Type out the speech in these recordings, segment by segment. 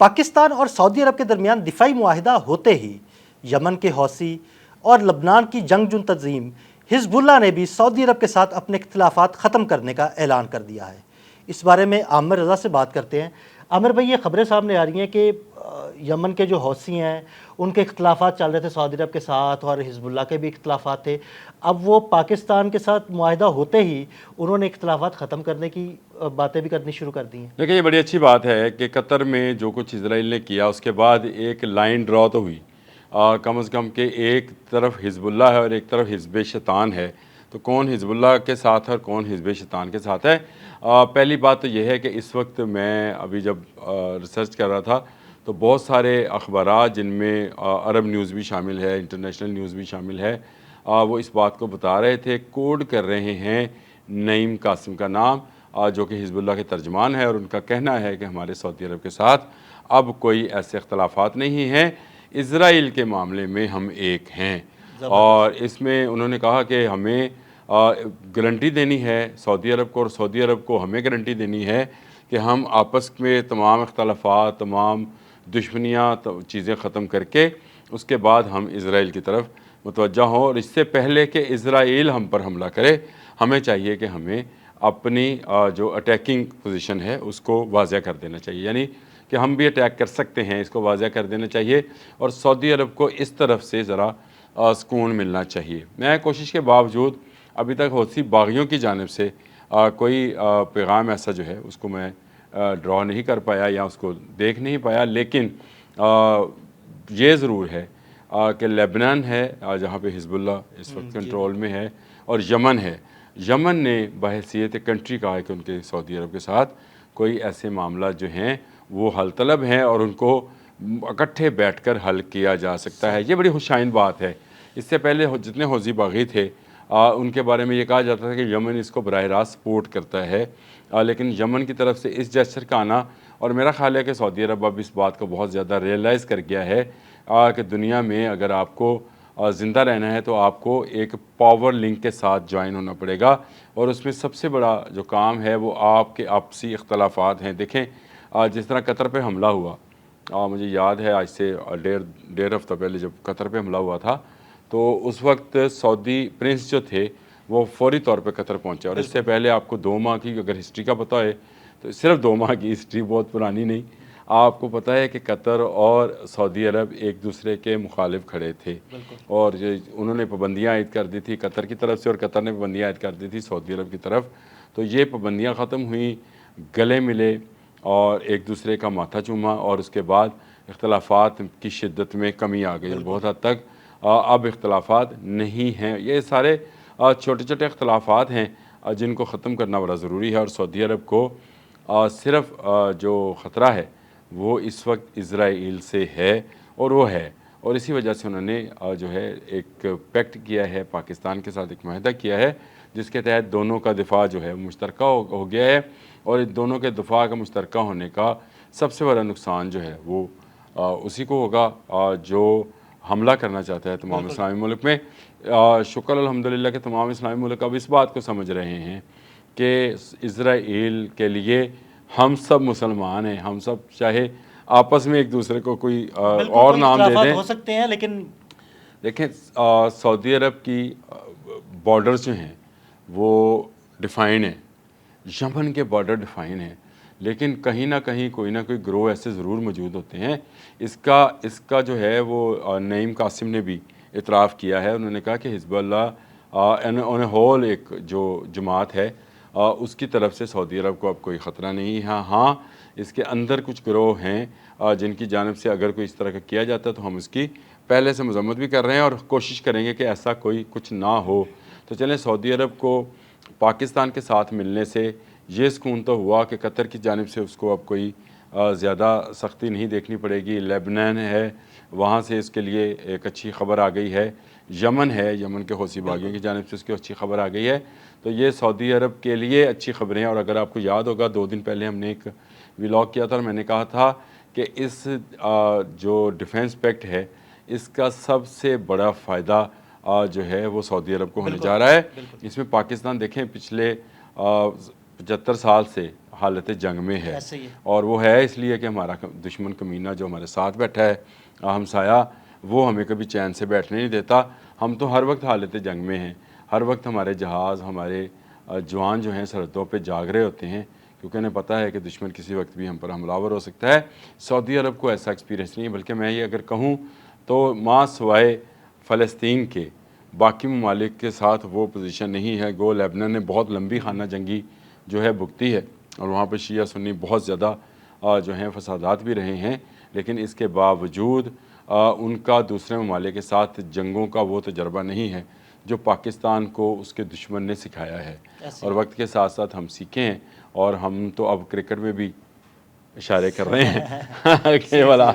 پاکستان اور سعودی عرب کے درمیان دفاعی معاہدہ ہوتے ہی یمن کے حوثی اور لبنان کی جنگجو تنظیم حزب اللہ نے بھی سعودی عرب کے ساتھ اپنے اختلافات ختم کرنے کا اعلان کر دیا ہے۔ اس بارے میں عامر رضا سے بات کرتے ہیں۔ عامر بھائی، یہ خبریں سامنے آ رہی ہیں کہ یمن کے جو حوثی ہیں ان کے اختلافات چل رہے تھے سعودی عرب کے ساتھ، اور حزب اللہ کے بھی اختلافات تھے۔ اب وہ پاکستان کے ساتھ معاہدہ ہوتے ہی انہوں نے اختلافات ختم کرنے کی باتیں بھی کرنی شروع کر دی ہیں۔ دیکھیں، یہ بڑی اچھی بات ہے کہ قطر میں جو کچھ اسرائیل نے کیا اس کے بعد ایک لائن ڈرا تو ہوئی، کم از کم کہ ایک طرف حزب اللہ ہے اور ایک طرف حزب شیطان ہے، تو کون حزب اللہ کے ساتھ ہے اور کون حزب شیطان کے ساتھ ہے۔ پہلی بات تو یہ ہے کہ اس وقت میں ابھی جب ریسرچ کر رہا تھا تو بہت سارے اخبارات جن میں عرب نیوز بھی شامل ہے، انٹرنیشنل نیوز بھی شامل ہے، وہ اس بات کو بتا رہے تھے، کوڈ کر رہے ہیں نعیم قاسم کا نام، جو کہ حزب اللہ کے ترجمان ہے، اور ان کا کہنا ہے کہ ہمارے سعودی عرب کے ساتھ اب کوئی ایسے اختلافات نہیں ہیں، اسرائیل کے معاملے میں ہم ایک ہیں۔ اور اس میں انہوں نے کہا کہ ہمیں گارنٹی دینی ہے سعودی عرب کو، اور سعودی عرب کو ہمیں گارنٹی دینی ہے کہ ہم آپس میں تمام اختلافات، تمام دشمنیاں، چیزیں ختم کر کے اس کے بعد ہم اسرائیل کی طرف متوجہ ہوں، اور اس سے پہلے کہ اسرائیل ہم پر حملہ کرے ہمیں چاہیے کہ ہمیں اپنی جو اٹیکنگ پوزیشن ہے اس کو واضح کر دینا چاہیے، یعنی کہ ہم بھی اٹیک کر سکتے ہیں، اس کو واضح کر دینا چاہیے، اور سعودی عرب کو اس طرف سے ذرا سکون ملنا چاہیے۔ میں کوشش کے باوجود ابھی تک حوثی باغیوں کی جانب سے کوئی پیغام ایسا جو ہے اس کو میں ڈرا نہیں کر پایا یا اس کو دیکھ نہیں پایا، لیکن یہ ضرور ہے کہ لیبنان ہے جہاں پہ حزب اللہ اس وقت کنٹرول میں ہے، اور یمن ہے۔ یمن نے بحیثیت کنٹری کہا ہے کہ ان کے سعودی عرب کے ساتھ کوئی ایسے معاملات جو ہیں وہ حل طلب ہیں اور ان کو اکٹھے بیٹھ کر حل کیا جا سکتا ہے۔ یہ بڑی خوشائن بات ہے۔ اس سے پہلے جتنے حوثی باغی تھے ان کے بارے میں یہ کہا جاتا تھا کہ یمن اس کو براہ راست سپورٹ کرتا ہے، لیکن یمن کی طرف سے اس جیسچر کا آنا، اور میرا خیال ہے کہ سعودی عرب اب اس بات کو بہت زیادہ ریئلائز کر گیا ہے کہ دنیا میں اگر آپ کو زندہ رہنا ہے تو آپ کو ایک پاور لنک کے ساتھ جوائن ہونا پڑے گا، اور اس میں سب سے بڑا جو کام ہے وہ آپ کے آپسی اختلافات ہیں۔ دیکھیں، جس طرح قطر پہ حملہ ہوا، مجھے یاد ہے آج سے ڈیڑھ ہفتہ پہلے جب قطر پہ حملہ ہوا تھا تو اس وقت سعودی پرنس جو تھے وہ فوری طور پہ قطر پہنچے، اور اس سے پہلے آپ کو 2 ماہ کی اگر ہسٹری کا پتہ ہے تو صرف 2 ماہ کی ہسٹری، بہت پرانی نہیں، آپ کو پتہ ہے کہ قطر اور سعودی عرب ایک دوسرے کے مخالف کھڑے تھے، اور انہوں نے پابندیاں عائد کر دی تھی قطر کی طرف سے، اور قطر نے پابندیاں عائد کر دی تھی سعودی عرب کی طرف، تو یہ پابندیاں ختم ہوئیں، گلے ملے اور ایک دوسرے کا ماتھا چوما، اور اس کے بعد اختلافات کی شدت میں کمی آ گئی، اور بہت حد تک اب اختلافات نہیں ہیں۔ یہ سارے چھوٹے چھوٹے اختلافات ہیں جن کو ختم کرنا بڑا ضروری ہے، اور سعودی عرب کو صرف جو خطرہ ہے وہ اس وقت اسرائیل سے ہے، اور وہ ہے، اور اسی وجہ سے انہوں نے جو ہے ایک پیکٹ کیا ہے پاکستان کے ساتھ، ایک معاہدہ کیا ہے جس کے تحت دونوں کا دفاع جو ہے مشترکہ ہو گیا ہے، اور ان دونوں کے دفاع کا مشترکہ ہونے کا سب سے بڑا نقصان جو ہے وہ اسی کو ہوگا جو حملہ کرنا چاہتا ہے تمام اسلامی ملک میں۔ شکر الحمدللہ کہ تمام اسلامی ملک اب اس بات کو سمجھ رہے ہیں کہ اسرائیل کے لیے ہم سب مسلمان ہیں، ہم سب چاہے آپس میں ایک دوسرے کو کوئی اور نام دے دیں، ہو سکتے ہیں، لیکن دیکھیں سعودی عرب کی بارڈرز جو ہیں وہ ڈیفائن ہیں، یمن کے بارڈر ڈیفائن ہیں، لیکن کہیں نہ کہیں کوئی نہ کوئی گروہ ایسے ضرور موجود ہوتے ہیں۔ اس کا جو ہے وہ نعیم قاسم نے بھی اعتراف کیا ہے، انہوں نے کہا کہ حزب اللہ آن اے ہول ایک جو جماعت ہے اس کی طرف سے سعودی عرب کو اب کوئی خطرہ نہیں ہے۔ ہاں اس کے اندر کچھ گروہ ہیں جن کی جانب سے اگر کوئی اس طرح کا کیا جاتا ہے تو ہم اس کی پہلے سے مذمت بھی کر رہے ہیں اور کوشش کریں گے کہ ایسا کوئی کچھ نہ ہو۔ تو چلیں، سعودی عرب کو پاکستان کے ساتھ ملنے سے یہ سکون تو ہوا کہ قطر کی جانب سے اس کو اب کوئی زیادہ سختی نہیں دیکھنی پڑے گی، لیبنان ہے وہاں سے اس کے لیے ایک اچھی خبر آ گئی ہے، یمن ہے، یمن کے حوثی باغیوں کی جانب سے اس کی اچھی خبر آ گئی ہے، تو یہ سعودی عرب کے لیے اچھی خبریں ہیں۔ اور اگر آپ کو یاد ہوگا 2 دن پہلے ہم نے ایک ولاگ کیا تھا اور میں نے کہا تھا کہ اس جو ڈیفنس پیکٹ ہے اس کا سب سے بڑا فائدہ جو ہے وہ سعودی عرب کو ہونے جا رہا ہے۔ اس میں پاکستان دیکھیں پچھلے 75 سال سے حالت جنگ میں ہے، ایسے ہی ہے۔ اور وہ ہے اس لیے کہ ہمارا دشمن کمینہ جو ہمارے ساتھ بیٹھا ہے ہمسایہ، وہ ہمیں کبھی چین سے بیٹھنے نہیں دیتا۔ ہم تو ہر وقت حالت جنگ میں ہیں، ہر وقت ہمارے جہاز، ہمارے جوان جو ہیں سرحدوں پہ جاگ رہے ہوتے ہیں، کیونکہ انہیں پتہ ہے کہ دشمن کسی وقت بھی ہم پر حملہ آور ہو سکتا ہے۔ سعودی عرب کو ایسا ایکسپیرینس نہیں ہے، بلکہ میں یہ اگر کہوں تو ماں سوائے فلسطین کے باقی ممالک کے ساتھ وہ پوزیشن نہیں ہے۔ گو لیبنان نے بہت لمبی خانہ جنگی جو ہے بھگتی ہے، اور وہاں پہ شیعہ سنی بہت زیادہ جو ہیں فسادات بھی رہے ہیں، لیکن اس کے باوجود ان کا دوسرے ممالک کے ساتھ جنگوں کا وہ تجربہ نہیں ہے جو پاکستان کو اس کے دشمن نے سکھایا ہے، اور وقت کے ساتھ ساتھ ہم سیکھیں ہیں، اور ہم تو اب کرکٹ میں بھی اشارے کر رہے ہیں کہ والا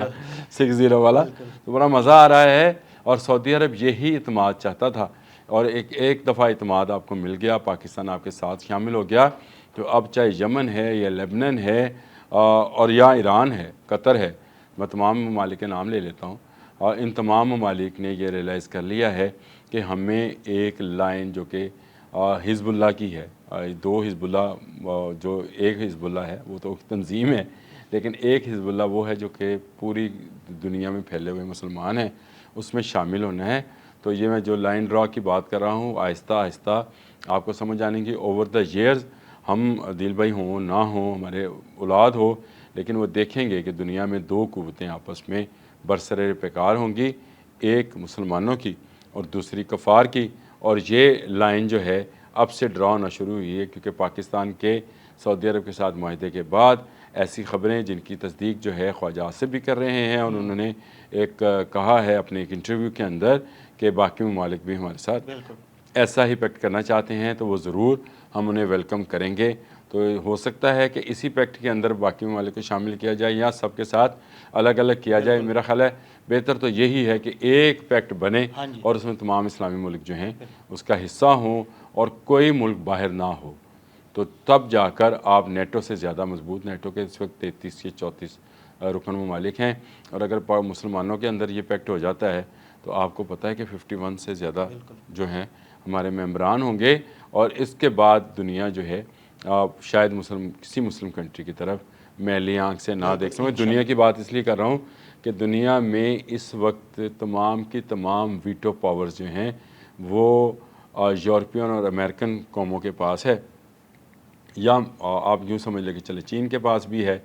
6-0 والا، تو بڑا مزہ آ رہا ہے۔ اور سعودی عرب یہی اعتماد چاہتا تھا، اور ایک دفعہ اعتماد آپ کو مل گیا، پاکستان آپ کے ساتھ شامل ہو گیا، تو اب چاہے یمن ہے یا لیبنان ہے اور یا ایران ہے، قطر ہے، میں تمام ممالک کے نام لے لیتا ہوں، اور ان تمام ممالک نے یہ ریلائز کر لیا ہے کہ ہمیں ایک لائن جو کہ حزب اللہ کی ہے، دو حزب اللہ، جو ایک حزب اللہ ہے وہ تو تنظیم ہے، لیکن ایک حزب اللہ وہ ہے جو کہ پوری دنیا میں پھیلے ہوئے مسلمان ہیں، اس میں شامل ہونا ہے۔ تو یہ میں جو لائن ڈرا کی بات کر رہا ہوں، آہستہ آہستہ آپ کو سمجھ آنے کی اوور دا ایئرز، ہم عدیل بھائی ہوں نہ ہوں، ہمارے اولاد ہو، لیکن وہ دیکھیں گے کہ دنیا میں دو قوتیں آپس میں برسر پیکار ہوں گی، ایک مسلمانوں کی اور دوسری کفار کی، اور یہ لائن جو ہے اب سے ڈرا ہونا شروع ہوئی ہے، کیونکہ پاکستان کے سعودی عرب کے ساتھ معاہدے کے بعد ایسی خبریں جن کی تصدیق جو ہے خواجہ آصف بھی کر رہے ہیں، اور انہوں نے ایک کہا ہے اپنے ایک انٹرویو کے اندر کہ باقی ممالک بھی ہمارے ساتھ ایسا ہی پیکٹ کرنا چاہتے ہیں، تو وہ ضرور ہم انہیں ویلکم کریں گے۔ تو ہو سکتا ہے کہ اسی پیکٹ کے اندر باقی ممالک کو شامل کیا جائے یا سب کے ساتھ الگ الگ کیا جائے۔ میرا خیال ہے بہتر تو یہی ہے کہ ایک پیکٹ بنے اور اس میں تمام اسلامی ملک جو ہیں اس کا حصہ ہوں، اور کوئی ملک باہر نہ ہو، تو تب جا کر آپ نیٹو سے زیادہ مضبوط، نیٹو کے اس وقت 33 یا 34 رکن ممالک ہیں، اور اگر مسلمانوں کے اندر یہ پیکٹ ہو جاتا ہے تو آپ کو پتہ ہے کہ 51 سے زیادہ جو ہیں ہمارے ممبران ہوں گے، اور اس کے بعد دنیا جو ہے شاید کسی مسلم کنٹری کی طرف میلی آنکھ سے نہ دیکھ سکیں۔ دنیا کی بات اس لیے کر رہا ہوں کہ دنیا میں اس وقت تمام کی تمام ویٹو پاورز جو ہیں وہ یورپین اور امریکن قوموں کے پاس ہے، یا آپ یوں سمجھ لیں کہ چلے چین کے پاس بھی ہے،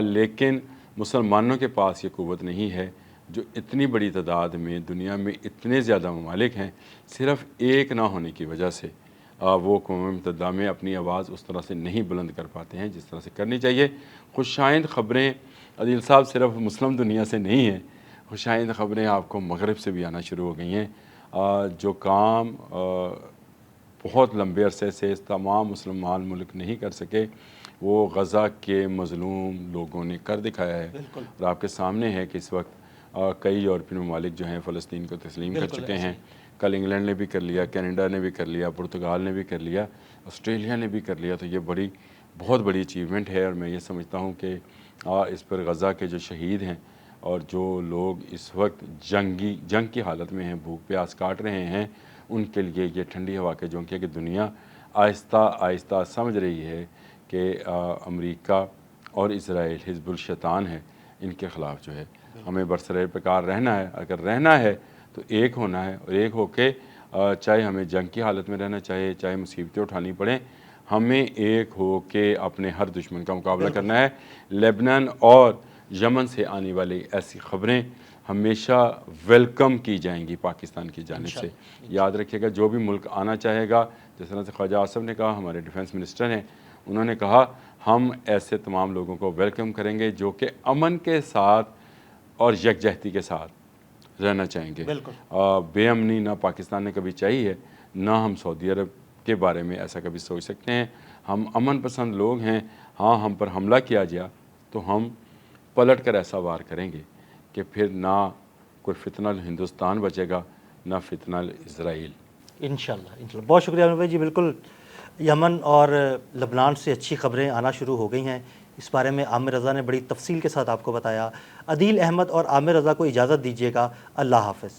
لیکن مسلمانوں کے پاس یہ قوت نہیں ہے جو اتنی بڑی تعداد میں دنیا میں اتنے زیادہ ممالک ہیں، صرف ایک نہ ہونے کی وجہ سے وہ قوم متحدہ میں اپنی آواز اس طرح سے نہیں بلند کر پاتے ہیں جس طرح سے کرنی چاہیے۔ خوشائند خبریں عدیل صاحب صرف مسلم دنیا سے نہیں ہیں، خوشائند خبریں آپ کو مغرب سے بھی آنا شروع ہو گئی ہیں۔ جو کام بہت لمبے عرصے سے تمام مسلمان ملک نہیں کر سکے، وہ غزہ کے مظلوم لوگوں نے کر دکھایا ہے، اور آپ کے سامنے ہے کہ اس وقت کئی یورپین ممالک جو ہیں فلسطین کو تسلیم کر چکے ہیں۔ کل انگلینڈ نے بھی کر لیا، کینیڈا نے بھی کر لیا، پرتگال نے بھی کر لیا، آسٹریلیا نے بھی کر لیا، تو یہ بہت بڑی اچیومنٹ ہے، اور میں یہ سمجھتا ہوں کہ اس پر غزہ کے جو شہید ہیں اور جو لوگ اس وقت جنگ کی حالت میں ہیں، بھوک پیاس کاٹ رہے ہیں، ان کے لیے یہ ٹھنڈی ہوا کے جھونکے کہ دنیا آہستہ آہستہ سمجھ رہی ہے کہ امریکہ اور اسرائیل حزب الشیطان ہے، ان کے خلاف جو ہے ہمیں برسر پیکار رہنا ہے۔ اگر رہنا ہے تو ایک ہونا ہے، اور ایک ہو کے چاہے ہمیں جنگ کی حالت میں رہنا چاہے مصیبتیں اٹھانی پڑیں، ہمیں ایک ہو کے اپنے ہر دشمن کا مقابلہ کرنا ہے۔ لیبنان اور یمن سے آنے والی ایسی خبریں ہمیشہ ویلکم کی جائیں گی پاکستان کی جانب سے۔ یاد رکھیے گا جو بھی ملک آنا چاہے گا، جس طرح سے خواجہ آصف نے کہا، ہمارے ڈیفنس منسٹر ہیں، انہوں نے کہا ہم ایسے تمام لوگوں کو ویلکم کریں گے جو کہ امن کے ساتھ اور یکجہتی کے ساتھ رہنا چاہیں گے۔ بے امنی نہ پاکستان نے کبھی چاہی ہے، نہ ہم سعودی عرب کے بارے میں ایسا کبھی سوچ سکتے ہیں۔ ہم امن پسند لوگ ہیں، ہاں ہم پر حملہ کیا جائے تو ہم پلٹ کر ایسا وار کریں گے کہ پھر نہ کوئی فتنہ ہندوستان بچے گا، نہ فتنہ اسرائیل۔ انشاءاللہ بہت شکریہ عامر بھائی جی۔ بالکل یمن اور لبنان سے اچھی خبریں آنا شروع ہو گئی ہیں، اس بارے میں عامر رضا نے بڑی تفصیل کے ساتھ آپ کو بتایا۔ عدیل احمد اور عامر رضا کو اجازت دیجیے گا، اللہ حافظ۔